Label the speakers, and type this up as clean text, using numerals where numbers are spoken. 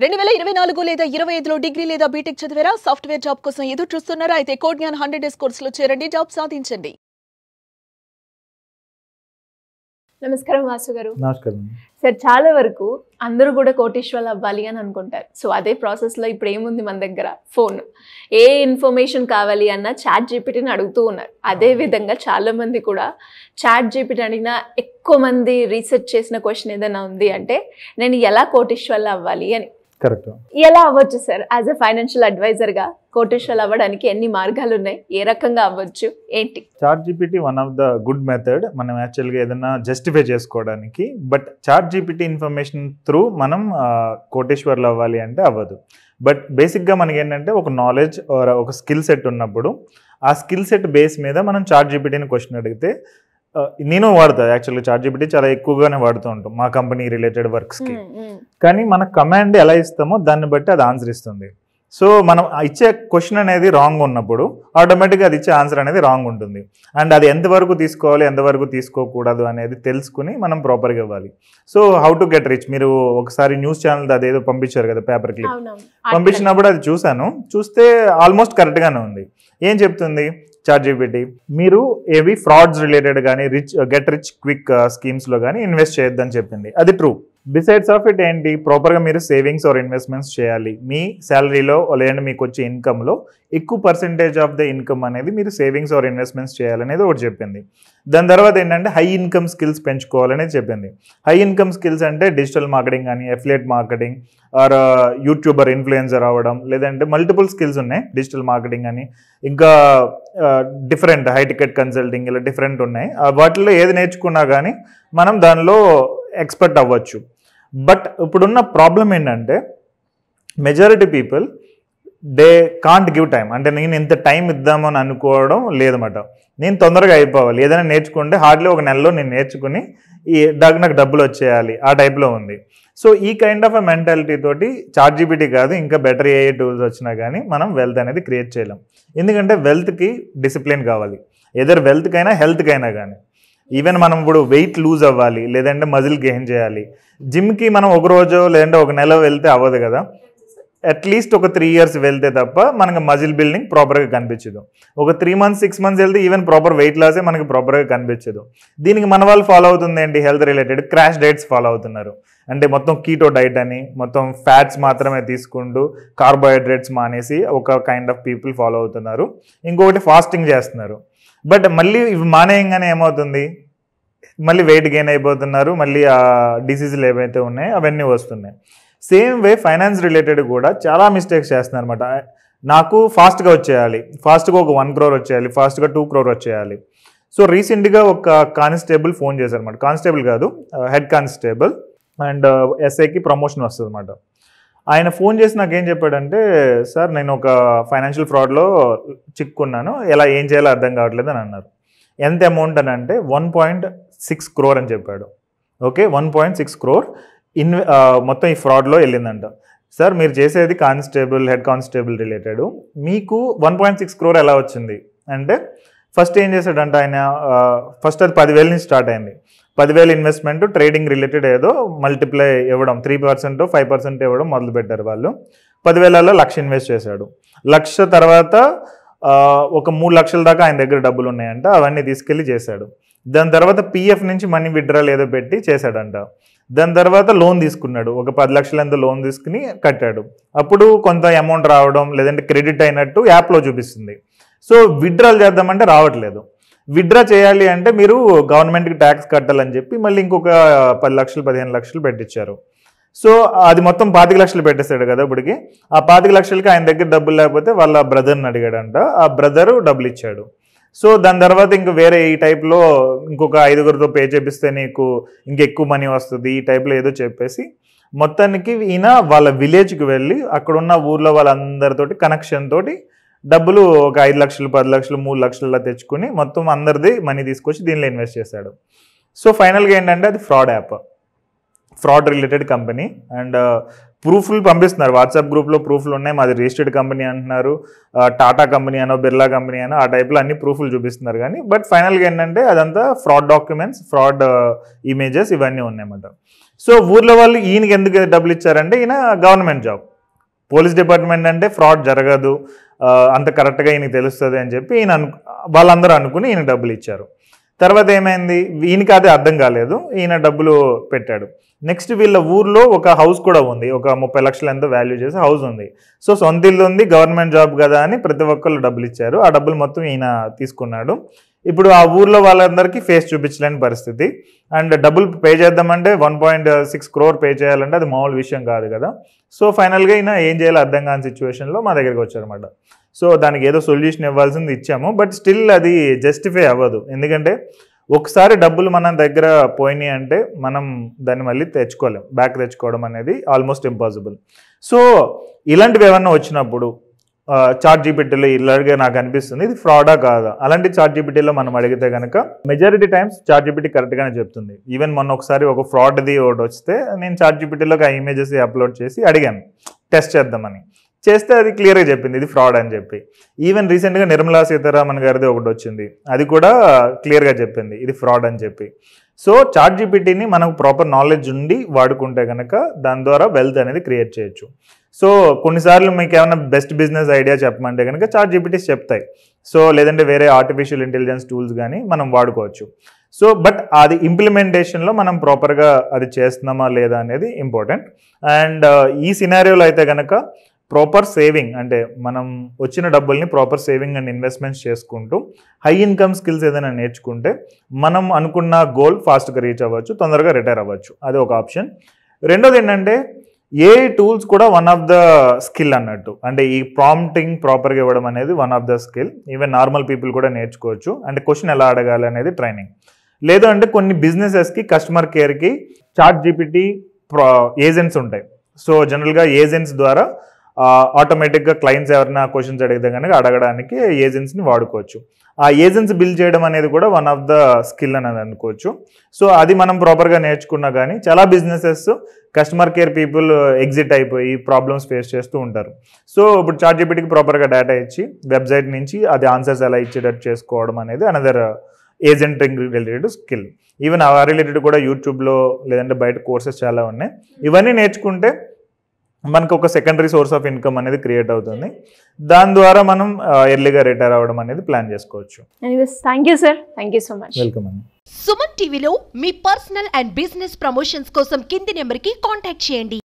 Speaker 1: 2024 లేదా 25లో డిగ్రీ లేదా బీటెక్ చదివారా? సాఫ్ట్వేర్ జాబ్ కోసం ఎదురు చూస్తున్నారా? అయితే కోడ్ జ్ఞాన్ 100 డేస్ కోర్సులో చేరండి, జాబ్ సాధించండి. నమస్కారం వాసు గారు.
Speaker 2: నమస్కారం
Speaker 1: సార్. చాలా వరకు అందరూ కూడా కోటీశ్వర్లు అవ్వాలి అని అనుకుంటారు. సో అదే ప్రాసెస్లో ఇప్పుడు ఏముంది మన దగ్గర? ఫోన్. ఏ ఇన్ఫర్మేషన్ కావాలి అన్నా చాట్ జీపీటీని అడుగుతూ ఉన్నారు. అదే విధంగా చాలా మంది కూడా చాట్ జీపీటీ అడిగినా ఎక్కువ మంది రీసెర్చ్ చేసిన క్వశ్చన్ ఏదైనా ఉంది అంటే నేను ఎలా కోటీశ్వర్లు అవ్వాలి అని.
Speaker 2: కరెక్ట్.
Speaker 1: ఎలా అవ్వచ్చు సార్? యాజ్ ఎ ఫైనాన్షియల్ అడ్వైజర్గా కోటీశ్వర్లు అవ్వడానికి ఎన్ని మార్గాలు ఉన్నాయి? ఏ రకంగా అవ్వచ్చు ఏంటి?
Speaker 2: Chat GPT one of the good method మనం యాక్చువల్గా ఏదైనా జస్టిఫై చేసుకోవడానికి. But chat GPT information through మనం కోటీశ్వర్లు అవ్వాలి అంటే అవ్వదు. బట్ బేసిక్గా మనకి ఏంటంటే ఒక నాలెడ్జ్ ఒక స్కిల్ సెట్ ఉన్నప్పుడు ఆ స్కిల్ సెట్ బేస్ మీద మనం చాట్ జీపీటీని క్వశ్చన్ అడిగితే, నేను వాడతా యాక్చువల్గా చాట్ జీపీటీ చాలా ఎక్కువగానే వాడుతూ ఉంటాం మా కంపెనీ రిలేటెడ్ వర్క్స్కి. కానీ మన కమాండ్ ఎలా ఇస్తామో దాన్ని బట్టి అది ఆన్సర్ ఇస్తుంది. సో మనం ఇచ్చే క్వశ్చన్ అనేది రాంగ్ ఉన్నప్పుడు ఆటోమేటిక్గా అది ఇచ్చే ఆన్సర్ అనేది రాంగ్ ఉంటుంది. అండ్ అది ఎంతవరకు తీసుకోవాలి ఎంతవరకు తీసుకోకూడదు అనేది తెలుసుకుని మనం ప్రాపర్గా ఇవ్వాలి. So how to get rich, మీరు ఒకసారి న్యూస్ ఛానల్ అదేదో పంపించారు కదా, పేపర్ క్లిప్ పంపించినప్పుడు అది చూస్తే ఆల్మోస్ట్ కరెక్ట్గానే ఉంది. ఏం చెప్తుంది చాట్ జీపీటీ? మీరు ఏవి ఫ్రాడ్స్ రిలేటెడ్ కానీ గెట్ రిచ్ క్విక్ స్కీమ్స్లో కానీ ఇన్వెస్ట్ చేయొద్దని చెప్పింది. అది ట్రూ. బిసైడ్స్ ఆఫ్ ఇట్ ఏంటి, ప్రాపర్గా మీరు సేవింగ్స్ ఆర్ ఇన్వెస్ట్మెంట్స్ చేయాలి. మీ శాలరీలో లేదంటే మీకు వచ్చే ఇన్కమ్లో ఎక్కువ పర్సెంటేజ్ ఆఫ్ ద ఇన్కమ్ అనేది మీరు సేవింగ్స్ ఆర్ ఇన్వెస్ట్మెంట్స్ చేయాలనేది ఒకటి చెప్పింది. దాని తర్వాత ఏంటంటే హై ఇన్కమ్ స్కిల్స్ పెంచుకోవాలనేది చెప్పింది. హై ఇన్కమ్ స్కిల్స్ అంటే డిజిటల్ మార్కెటింగ్ కానీ, affiliate marketing or YouTuber influencer అవ్వడం, లేదంటే మల్టిపుల్ స్కిల్స్ ఉన్నాయి. డిజిటల్ మార్కెటింగ్ అని ఇంకా డిఫరెంట్ హై టికెట్ కన్సల్టింగ్ ఇలా డిఫరెంట్ ఉన్నాయి. వాటిల్లో ఏది నేర్చుకున్నా కానీ మనం దానిలో ఎక్స్పర్ట్ అవ్వచ్చు. బట్ ఇప్పుడున్న ప్రాబ్లం ఏంటంటే majority people they can't give time. అంటే నేను ఇంత టైం ఇద్దామని అనుకోవడం లేదన్నమాట. నేను తొందరగా అయిపోవాలి, ఏదైనా నేర్చుకుంటే హార్డ్లీ ఒక నెలలో నేను నేర్చుకుని నాకు డబ్బులు వచ్చేయాలి ఆ టైప్లో ఉంది. సో ఈ కైండ్ ఆఫ్ ఎ మెంటాలిటీ తోటి చాట్ జీపీటీ కాదు ఇంకా బెటర్ ఏఐ టూల్స్ వచ్చినా కానీ మనం వెల్త్ అనేది క్రియేట్ చేయలేం. ఎందుకంటే వెల్త్కి డిసిప్లిన్ కావాలి, ఎదర్ వెల్త్కైనా హెల్త్కైనా కానీ. ఈవెన్ మనం ఇప్పుడు వెయిట్ లూజ్ అవ్వాలి లేదంటే మజిల్ గెయిన్ చేయాలి, జిమ్కి మనం ఒక రోజు లేదంటే ఒక నెల వెళ్తే అవ్వదు కదా. అట్లీస్ట్ ఒక 3 years వెళ్తే తప్ప మనకు మజిల్ బిల్డింగ్ ప్రాపర్గా కనిపించదు. ఒక 3 months 6 months వెళ్తే ఈవెన్ ప్రాపర్ వెయిట్ లాసే మనకి ప్రాపర్గా కనిపించదు. దీనికి మన వాళ్ళు ఫాలో అవుతుంది ఏంటి, health related crash diets follow అవుతున్నారు. అంటే మొత్తం కీటో డైట్ అని మొత్తం ఫ్యాట్స్ మాత్రమే తీసుకుంటూ కార్బోహైడ్రేట్స్ మానేసి ఒక కైండ్ ఆఫ్ పీపుల్ ఫాలో అవుతున్నారు. ఇంకొకటి ఫాస్టింగ్ చేస్తున్నారు. బట్ మళ్ళీ ఇవి మానేయంగానే ఏమవుతుంది, మళ్ళీ వెయిట్ గెయిన్ అయిపోతున్నారు, మళ్ళీ ఆ డిసీజులు ఏవైతే ఉన్నాయో అవన్నీ వస్తున్నాయి. సేమ్ వే ఫైనాన్స్ రిలేటెడ్ కూడా చాలా మిస్టేక్స్ చేస్తున్నారు అనమాట. నాకు ఫాస్ట్గా వచ్చేయాలి, ఫాస్ట్గా ఒక 1 crore వచ్చేయాలి, ఫాస్ట్గా 2 crore వచ్చేయాలి. సో రీసెంట్గా ఒక కానిస్టేబుల్ ఫోన్ చేశారు అనమాట. కానిస్టేబుల్ కాదు, హెడ్ కానిస్టేబుల్, అండ్ ఎస్ఐకి ప్రమోషన్ వస్తుంది అనమాట. ఆయన ఫోన్ చేసి నాకు ఏం చెప్పాడంటే, సార్ నేను ఒక ఫైనాన్షియల్ ఫ్రాడ్లో చిక్కున్నాను, ఎలా ఏం చేయాలో అర్థం కావట్లేదు అని అన్నారు. ఎంత అమౌంట్ అని అంటే 1.6 crore అని చెప్పాడు. ఓకే, 1.6 crore మొత్తం ఈ ఫ్రాడ్లో వెళ్ళిందంట. సార్ మీరు చేసేది కానిస్టేబుల్, హెడ్ కానిస్టేబుల్ రిలేటెడ్, మీకు 1.6 crore ఎలా వచ్చింది అంటే, ఫస్ట్ ఏం చేశాడంట ఆయన, ఫస్ట్ అది 10,000 నుంచి స్టార్ట్ అయింది. 10,000 ఇన్వెస్ట్మెంట్ ట్రేడింగ్ రిలేటెడ్ ఏదో మల్టిప్లై ఇవ్వడం 3% 5% ఇవ్వడం మొదలు పెట్టారు వాళ్ళు. 10,000లో 1,00,000 ఇన్వెస్ట్ చేశాడు. 1,00,000 తర్వాత ఒక 3 లక్షల దాకా ఆయన దగ్గర డబ్బులు ఉన్నాయంట, అవన్నీ తీసుకెళ్ళి చేశాడు. దాని తర్వాత పిఎఫ్ నుంచి మనీ విత్డ్రాల్ ఏదో పెట్టి చేశాడంట. దాని తర్వాత లోన్ తీసుకున్నాడు, ఒక 10 లక్షలు ఎంతో లోన్ తీసుకుని కట్టాడు. అప్పుడు కొంత అమౌంట్ రావడం లేదంటే క్రెడిట్ అయినట్టు యాప్లో చూపిస్తుంది. సో విత్డ్రాల్ చేద్దామంటే రావట్లేదు. విత్డ్రా చేయాలి అంటే మీరు గవర్నమెంట్కి ట్యాక్స్ కట్టాలని చెప్పి మళ్ళీ ఇంకొక 10 లక్షలు 15 లక్షలు పెట్టించారు. సో అది మొత్తం 25 లక్షలు పెట్టేశాడు కదా. ఇప్పటికి ఆ 25 లక్షలకి ఆయన దగ్గర డబ్బులు లేకపోతే వాళ్ళ బ్రదర్ని అడిగాడంట, ఆ బ్రదరు డబ్బులు ఇచ్చాడు. సో దాని తర్వాత ఇంక వేరే ఈ టైప్లో ఇంకొక 5గురితో పే చేపిస్తే నీకు ఇంకెక్కువ మనీ వస్తుంది ఈ టైప్లో ఏదో చెప్పేసి మొత్తానికి ఈయన వాళ్ళ విలేజ్కి వెళ్ళి అక్కడున్న ఊర్లో వాళ్ళందరితోటి కనెక్షన్ తోటి డబ్బులు ఒక 5 లక్షలు 10 లక్షలు 3 లక్షలలో తెచ్చుకుని మొత్తం అందరిది మనీ తీసుకొచ్చి దీనిలో ఇన్వెస్ట్ చేశాడు. సో ఫైనల్గా ఏంటంటే అది fraud app, fraud related company. And ప్రూఫ్లు పంపిస్తున్నారు, వాట్సాప్ గ్రూప్లో ప్రూఫ్లు ఉన్నాయి, మాది రిజిస్టర్డ్ కంపెనీ అంటున్నారు, టాటా కంపెనీ అనో బిర్లా కంపెనీ అనో ఆ టైప్లో అన్ని ప్రూఫ్లు చూపిస్తున్నారు. కానీ బట్ ఫైనల్గా ఏంటంటే అదంతా ఫ్రాడ్ డాక్యుమెంట్స్, ఫ్రాడ్ ఇమేజెస్ ఇవన్నీ ఉన్నాయన్నమాట. సో ఊర్లో వాళ్ళు ఈయనకి ఎందుకు డబ్బులు ఇచ్చారంటే ఈయన గవర్నమెంట్ జాబ్, పోలీస్ డిపార్ట్మెంట్ అంటే ఫ్రాడ్ జరగదు, అంత కరెక్ట్గా ఈయనకి తెలుస్తుంది అని చెప్పి వాళ్ళందరూ అనుకుని ఈయన డబ్బులు ఇచ్చారు. తర్వాత ఏమైంది, ఈయనకి అది అర్థం కాలేదు, ఈయన డబ్బులు పెట్టాడు. నెక్స్ట్ వీళ్ళ ఊర్లో ఒక హౌస్ కూడా ఉంది, ఒక 30 లక్షలు ఎంతో వాల్యూ చేసి హౌస్ ఉంది. సో సొంత ఇల్లు ఉంది, గవర్నమెంట్ జాబ్ కదా అని ప్రతి ఒక్కళ్ళు డబ్బులు ఇచ్చారు. ఆ డబ్బులు మొత్తం ఈయన తీసుకున్నాడు. ఇప్పుడు ఆ ఊర్లో వాళ్ళందరికీ ఫేస్ చూపించలేని పరిస్థితి. అండ్ డబ్బులు పే చేద్దామంటే 1.6 crore పే చేయాలంటే అది మామూలు విషయం కాదు కదా. సో ఫైనల్గా ఈయన ఏం చేయాలో అర్థం కాని సిచ్యువేషన్లో మా దగ్గరికి వచ్చారన్నమాట. సో దానికి ఏదో సొల్యూషన్ ఇవ్వాల్సింది ఇచ్చాము, బట్ స్టిల్ అది జస్టిఫై అవ్వదు. ఎందుకంటే ఒకసారి డబ్బులు మన దగ్గర పోయినాయి అంటే మనం దాన్ని మళ్ళీ తెచ్చుకోలేం, బ్యాక్ తెచ్చుకోవడం అనేది ఆల్మోస్ట్ ఇంపాసిబుల్. సో ఇలాంటివి ఏమన్నా వచ్చినప్పుడు చాట్ జీపీటీలో ఇలాగే నాకు అనిపిస్తుంది ఇది ఫ్రాడా కాదా. అలాంటి చాట్ జీపీటీలో మనం అడిగితే కనుక మెజారిటీ టైమ్స్ చాట్ జీపీటీ కరెక్ట్గానే చెప్తుంది. ఈవెన్ మొన్న ఒకసారి ఒక ఫ్రాడ్ది ఒకటి వస్తే నేను చాట్ జీపీటీలోకి ఆ ఇమేజెస్ అప్లోడ్ చేసి అడిగాను టెస్ట్ చేద్దామని, చేస్తే అది క్లియర్గా చెప్పింది ఇది ఫ్రాడ్ అని చెప్పి. ఈవెన్ రీసెంట్గా నిర్మలా సీతారామన్ గారిది ఒకటి వచ్చింది, అది కూడా క్లియర్గా చెప్పింది ఇది ఫ్రాడ్ అని చెప్పి. సో చాట్ జీపీటీని మనకు ప్రాపర్ నాలెడ్జ్ ఉండి వాడుకుంటే కనుక దాని ద్వారా వెల్త్ అనేది క్రియేట్ చేయొచ్చు. సో కొన్నిసార్లు మీకు ఏమైనా బెస్ట్ బిజినెస్ ఐడియా చెప్పమంటే కనుక చాట్ జీపీటీస్ చెప్తాయి. సో లేదంటే వేరే ఆర్టిఫిషియల్ ఇంటెలిజెన్స్ టూల్స్ కానీ మనం వాడుకోవచ్చు. సో బట్ అది ఇంప్లిమెంటేషన్లో మనం ప్రాపర్గా అది చేస్తున్నామా లేదా అనేది ఇంపార్టెంట్. అండ్ ఈ సినారియోలో అయితే కనుక ప్రాపర్ సేవింగ్ అంటే మనం వచ్చిన డబ్బుల్ని ప్రాపర్ సేవింగ్ అండ్ ఇన్వెస్ట్మెంట్స్ చేసుకుంటూ హై ఇన్కమ్ స్కిల్స్ ఏదైనా నేర్చుకుంటే మనం అనుకున్న గోల్ ఫాస్ట్గా రీచ్ అవ్వచ్చు, తొందరగా రిటైర్ అవ్వచ్చు. అది ఒక ఆప్షన్. రెండోది ఏంటంటే ఏఐ టూల్స్ కూడా వన్ ఆఫ్ ద స్కిల్ అన్నట్టు. అంటే ఈ ప్రాంప్టింగ్ ప్రాపర్గా ఇవ్వడం అనేది one of the skill. Even normal people కూడా నేర్చుకోవచ్చు. అంటే క్వశ్చన్ ఎలా అడగాలి అనేది ట్రైనింగ్. లేదు అంటే కొన్ని బిజినెసెస్కి కస్టమర్ కేర్కి చాట్ జీపీటీ ఏజెంట్స్ ఉంటాయి. సో జనరల్గా ఏజెంట్స్ ద్వారా ఆటోమేటిక్గా క్లయింట్స్ ఎవరైనా క్వశ్చన్స్ అడిగితే కనుక అడగడానికి ఏజెంట్స్ని వాడుకోవచ్చు. ఆ ఏజెంట్స్ బిల్డ్ చేయడం అనేది కూడా వన్ ఆఫ్ ద స్కిల్ అనేది అనుకోవచ్చు. సో అది మనం ప్రాపర్గా నేర్చుకున్నా కానీ చాలా businesses customer care people exit అయిపోయి ప్రాబ్లమ్స్ ఫేస్ చేస్తూ ఉంటారు. సో ఇప్పుడు చాట్ జీపీటీకి ప్రాపర్గా డేటా ఇచ్చి వెబ్సైట్ నుంచి అది ఆన్సర్స్ ఎలా ఇచ్చేటట్టు చేసుకోవడం అనేది అనదర్ ఏజెంటింగ్ రిలేటెడ్ స్కిల్. ఈవెన్ ఆ రిలేటెడ్ కూడా యూట్యూబ్లో లేదంటే బయట కోర్సెస్ చాలా ఉన్నాయి. ఇవన్నీ నేర్చుకుంటే మనకు ఒక సెకండరీ సోర్స్ ఆఫ్ ఇన్కమ్ అనేది క్రియేట్ అవుతుంది. దాని ద్వారా మనం ఎర్లీగా రిటైర్ అవ్వడం అనేది ప్లాన్ చేసుకోవచ్చు.
Speaker 1: Thank you sir, thank you so much.
Speaker 2: Welcome అండి.
Speaker 3: సుమన్ టీవీలో మీ పర్సనల్ అండ్ బిజినెస్ ప్రమోషన్స్ కోసం కింది నెంబర్కి కాంటాక్ట్ చేయండి.